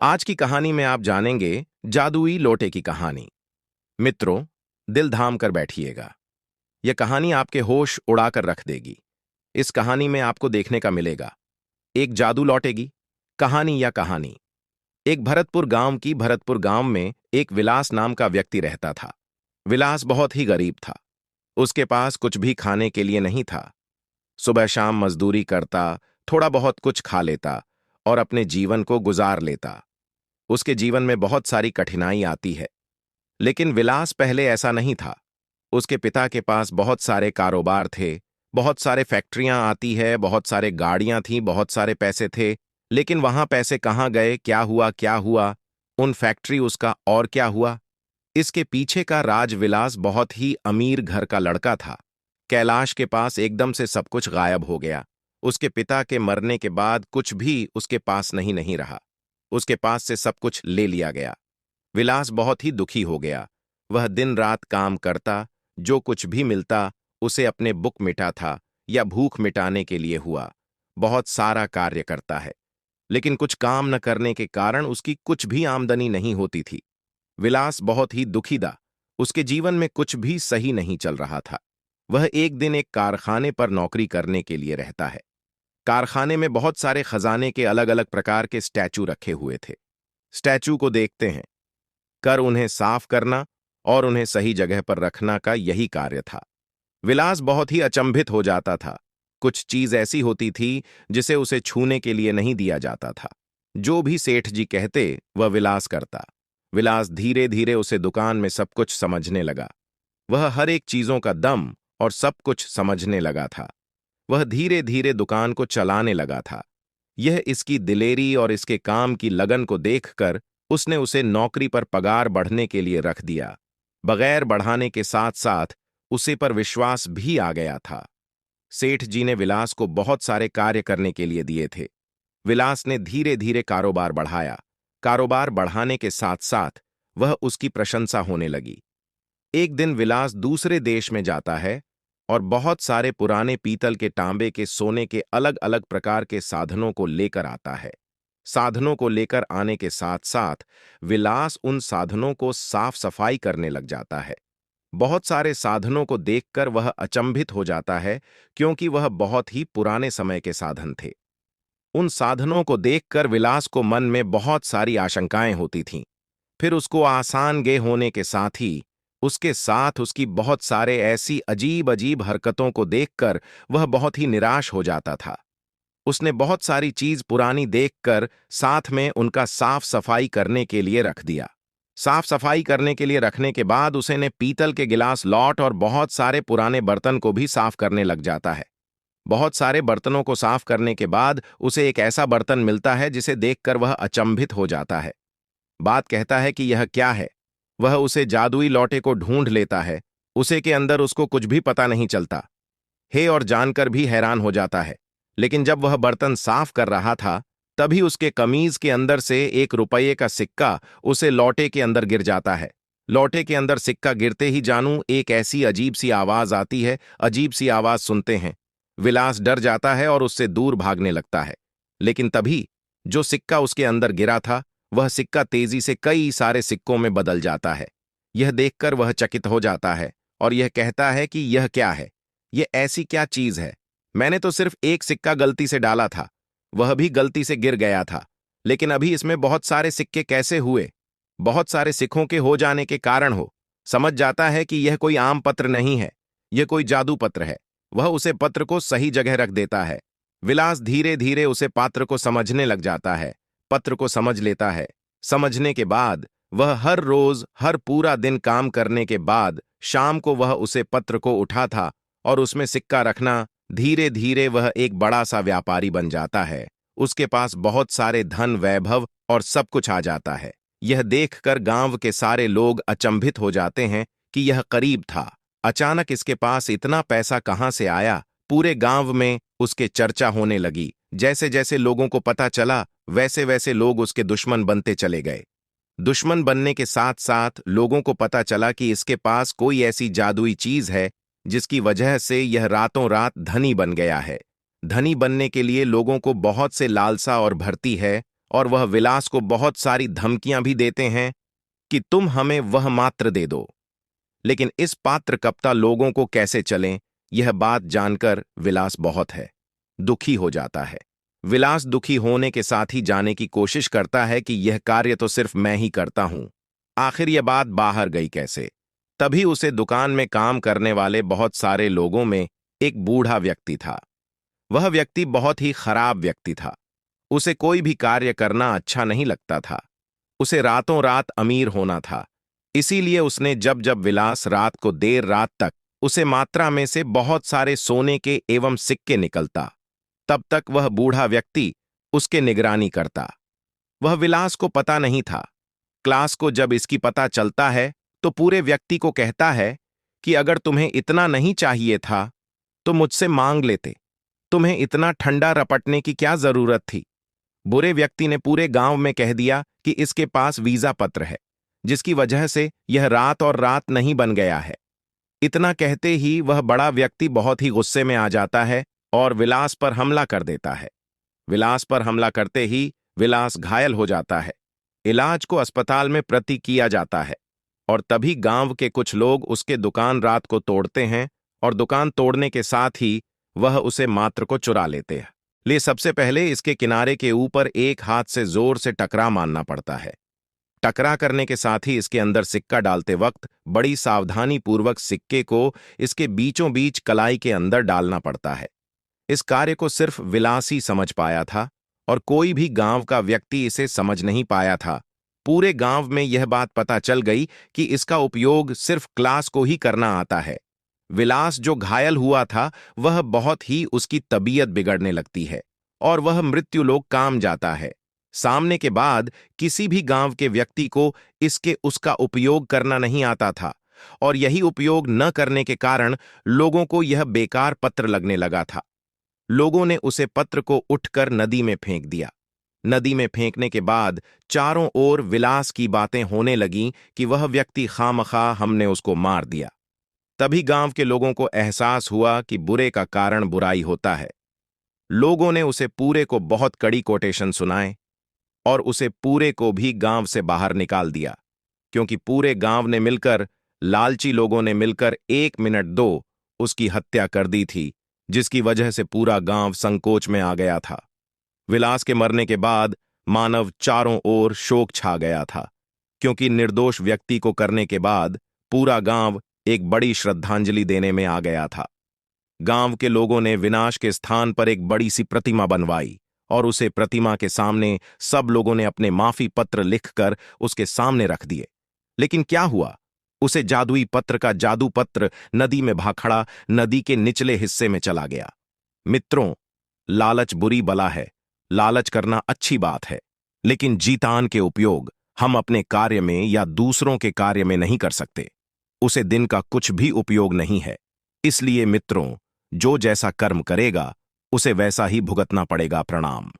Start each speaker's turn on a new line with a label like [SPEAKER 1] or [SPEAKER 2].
[SPEAKER 1] आज की कहानी में आप जानेंगे जादुई लोटे की कहानी। मित्रों, दिल थाम कर बैठिएगा। यह कहानी आपके होश उड़ाकर रख देगी। इस कहानी में आपको देखने का मिलेगा एक जादू लौटेगी, कहानी या कहानी। एक भरतपुर गांव में एक विलास नाम का व्यक्ति रहता था। विलास बहुत ही गरीब था। उसके पास कुछ भी खाने के लिए नहीं था। सुबह शाम मजदूरी करता, थोड़ा बहुत कुछ खा लेता और अपने जीवन को गुजार लेता। उसके जीवन में बहुत सारी कठिनाई आती है, लेकिन विलास पहले ऐसा नहीं था। उसके पिता के पास बहुत सारे कारोबार थे, बहुत सारे फैक्ट्रियां आती है, बहुत सारे गाड़ियां थीं, बहुत सारे पैसे थे। लेकिन वहां पैसे कहाँ गए, क्या हुआ, उन फैक्ट्री उसका और क्या हुआ। इसके पीछे का राज विलास बहुत ही अमीर घर का लड़का था। कैलाश के पास एकदम से सब कुछ गायब हो गया। उसके पिता के मरने के बाद कुछ भी उसके पास नहीं नहीं रहा। उसके पास से सब कुछ ले लिया गया। विलास बहुत ही दुखी हो गया। वह दिन रात काम करता, जो कुछ भी मिलता उसे अपने बुक मिटा था या भूख मिटाने के लिए हुआ। बहुत सारा कार्य करता है, लेकिन कुछ काम न करने के कारण उसकी कुछ भी आमदनी नहीं होती थी। विलास बहुत ही दुखी था। उसके जीवन में कुछ भी सही नहीं चल रहा था। वह एक दिन एक कारखाने पर नौकरी करने के लिए रहता है। कारखाने में बहुत सारे खजाने के अलग अलग प्रकार के स्टैचू रखे हुए थे। स्टैचू को देखते हैं, कर उन्हें साफ करना और उन्हें सही जगह पर रखना का यही कार्य था। विलास बहुत ही अचंभित हो जाता था। कुछ चीज ऐसी होती थी जिसे उसे छूने के लिए नहीं दिया जाता था। जो भी सेठ जी कहते वह विलास करता। विलास धीरे धीरे उसे दुकान में सब कुछ समझने लगा। वह हर एक चीजों का दम और सब कुछ समझने लगा था। वह धीरे धीरे दुकान को चलाने लगा था। यह इसकी दिलेरी और इसके काम की लगन को देखकर उसने उसे नौकरी पर पगार बढ़ने के लिए रख दिया। बगैर बढ़ाने के साथ साथ उसे पर विश्वास भी आ गया था। सेठ जी ने विलास को बहुत सारे कार्य करने के लिए दिए थे। विलास ने धीरे धीरे कारोबार बढ़ाया। कारोबार बढ़ाने के साथ साथ वह उसकी प्रशंसा होने लगी। एक दिन विलास दूसरे देश में जाता है और बहुत सारे पुराने पीतल के, तांबे के, सोने के अलग अलग प्रकार के साधनों को लेकर आता है। साधनों को लेकर आने के साथ साथ विलास उन साधनों को साफ सफाई करने लग जाता है। बहुत सारे साधनों को देखकर वह अचंभित हो जाता है, क्योंकि वह बहुत ही पुराने समय के साधन थे। उन साधनों को देखकर विलास को मन में बहुत सारी आशंकाएं होती थीं। फिर उसको आसान गे होने के साथ ही उसके साथ उसकी बहुत सारे ऐसी अजीब अजीब हरकतों को देखकर वह बहुत ही निराश हो जाता था। उसने बहुत सारी चीज पुरानी देखकर साथ में उनका साफ सफाई करने के लिए रख दिया। साफ सफाई करने के लिए रखने के बाद उसने पीतल के गिलास, लौट और बहुत सारे पुराने बर्तन को भी साफ करने लग जाता है। बहुत सारे बर्तनों को साफ करने के बाद उसे एक ऐसा बर्तन मिलता है जिसे देखकर वह अचंभित हो जाता है। बात कहता है कि यह क्या है। वह उसे जादुई लौटे को ढूंढ लेता है। उसे के अंदर उसको कुछ भी पता नहीं चलता है और जानकर भी हैरान हो जाता है। लेकिन जब वह बर्तन साफ कर रहा था, तभी उसके कमीज के अंदर से 1 रुपये का सिक्का उसे लौटे के अंदर गिर जाता है। लौटे के अंदर सिक्का गिरते ही जानू एक ऐसी अजीब सी आवाज आती है। अजीब सी आवाज सुनते हैं। विलास डर जाता है और उससे दूर भागने लगता है। लेकिन तभी जो सिक्का उसके अंदर गिरा था, वह सिक्का तेजी से कई सारे सिक्कों में बदल जाता है। यह देखकर वह चकित हो जाता है और यह कहता है कि यह क्या है, यह ऐसी क्या चीज है। मैंने तो सिर्फ एक सिक्का गलती से डाला था, वह भी गलती से गिर गया था, लेकिन अभी इसमें बहुत सारे सिक्के कैसे हुए? बहुत सारे सिक्कों के हो जाने के कारण हो। समझ जाता है कि यह कोई आम पत्र नहीं है, यह कोई जादू पत्र है। वह उसे पत्र को सही जगह रख देता है। विलास धीरे धीरे उसे पात्र को समझने लग जाता है। पत्र को समझ लेता है। समझने के बाद वह हर रोज हर पूरा दिन काम करने के बाद शाम को वह उसे पत्र को उठा था और उसमें सिक्का रखना। धीरे धीरे वह एक बड़ा सा व्यापारी बन जाता है। उसके पास बहुत सारे धन, वैभव और सब कुछ आ जाता है। यह देखकर गांव के सारे लोग अचंभित हो जाते हैं कि यह करीब था। अचानक इसके पास इतना पैसा कहां से आया? पूरे गांव में उसके चर्चा होने लगी। जैसे जैसे लोगों को पता चला, वैसे वैसे लोग उसके दुश्मन बनते चले गए। दुश्मन बनने के साथ साथ लोगों को पता चला कि इसके पास कोई ऐसी जादुई चीज है जिसकी वजह से यह रातों रात धनी बन गया है। धनी बनने के लिए लोगों को बहुत से लालसा और भरती है और वह विलास को बहुत सारी धमकियां भी देते हैं कि तुम हमें वह मात्र दे दो। लेकिन इस पात्र कप्ता लोगों को कैसे चलें, यह बात जानकर विलास बहुत है दुखी हो जाता है। विलास दुखी होने के साथ ही जाने की कोशिश करता है कि यह कार्य तो सिर्फ मैं ही करता हूं। आखिर यह बात बाहर गई कैसे? तभी उसे दुकान में काम करने वाले बहुत सारे लोगों में एक बूढ़ा व्यक्ति था। वह व्यक्ति बहुत ही खराब व्यक्ति था। उसे कोई भी कार्य करना अच्छा नहीं लगता था। उसे रातों रात अमीर होना था। इसीलिए उसने जब जब विलास रात को देर रात तक उसे मात्रा में से बहुत सारे सोने के एवं सिक्के निकलता, तब तक वह बूढ़ा व्यक्ति उसके निगरानी करता। वह विलास को पता नहीं था। क्लास को जब इसकी पता चलता है तो पूरे व्यक्ति को कहता है कि अगर तुम्हें इतना नहीं चाहिए था तो मुझसे मांग लेते। तुम्हें इतना ठंडा रपटने की क्या जरूरत थी? बुरे व्यक्ति ने पूरे गांव में कह दिया कि इसके पास वीजा पत्र है, जिसकी वजह से यह रात और रात नहीं बन गया है। इतना कहते ही वह बड़ा व्यक्ति बहुत ही गुस्से में आ जाता है और विलास पर हमला कर देता है। विलास पर हमला करते ही विलास घायल हो जाता है। इलाज को अस्पताल में भर्ती किया जाता है और तभी गांव के कुछ लोग उसके दुकान रात को तोड़ते हैं और दुकान तोड़ने के साथ ही वह उसे मात्र को चुरा लेते हैं। ले सबसे पहले इसके किनारे के ऊपर एक हाथ से जोर से टकरा मारना पड़ता है। टकरा करने के साथ ही इसके अंदर सिक्का डालते वक्त बड़ी सावधानी पूर्वक सिक्के को इसके बीचों बीच कलाई के अंदर डालना पड़ता है। इस कार्य को सिर्फ विलास ही समझ पाया था और कोई भी गांव का व्यक्ति इसे समझ नहीं पाया था। पूरे गांव में यह बात पता चल गई कि इसका उपयोग सिर्फ क्लास को ही करना आता है। विलास जो घायल हुआ था वह बहुत ही उसकी तबीयत बिगड़ने लगती है और वह मृत्युलोक काम जाता है। सामने के बाद किसी भी गांव के व्यक्ति को इसके उसका उपयोग करना नहीं आता था और यही उपयोग न करने के कारण लोगों को यह बेकार पत्र लगने लगा था। लोगों ने उसे पत्र को उठकर नदी में फेंक दिया। नदी में फेंकने के बाद चारों ओर विलास की बातें होने लगीं कि वह व्यक्ति खामखा हमने उसको मार दिया। तभी गांव के लोगों को एहसास हुआ कि बुरे का कारण बुराई होता है। लोगों ने उसे पूरे को बहुत कड़ी कोटेशन सुनाए और उसे पूरे को भी गांव से बाहर निकाल दिया, क्योंकि पूरे गांव ने मिलकर, लालची लोगों ने मिलकर 1 मिनट 2 उसकी हत्या कर दी थी, जिसकी वजह से पूरा गांव संकोच में आ गया था। विलास के मरने के बाद मानव चारों ओर शोक छा गया था, क्योंकि निर्दोष व्यक्ति को करने के बाद पूरा गांव एक बड़ी श्रद्धांजलि देने में आ गया था। गांव के लोगों ने विनाश के स्थान पर एक बड़ी सी प्रतिमा बनवाई और उसे प्रतिमा के सामने सब लोगों ने अपने माफी पत्र लिखकर उसके सामने रख दिए। लेकिन क्या हुआ? उसे जादुई पत्र का जादू पत्र नदी में भाखड़ा नदी के निचले हिस्से में चला गया। मित्रों, लालच बुरी बला है। लालच करना अच्छी बात है, लेकिन जीतान के उपयोग हम अपने कार्य में या दूसरों के कार्य में नहीं कर सकते। उसे दिन का कुछ भी उपयोग नहीं है। इसलिए मित्रों, जो जैसा कर्म करेगा उसे वैसा ही भुगतना पड़ेगा। प्रणाम।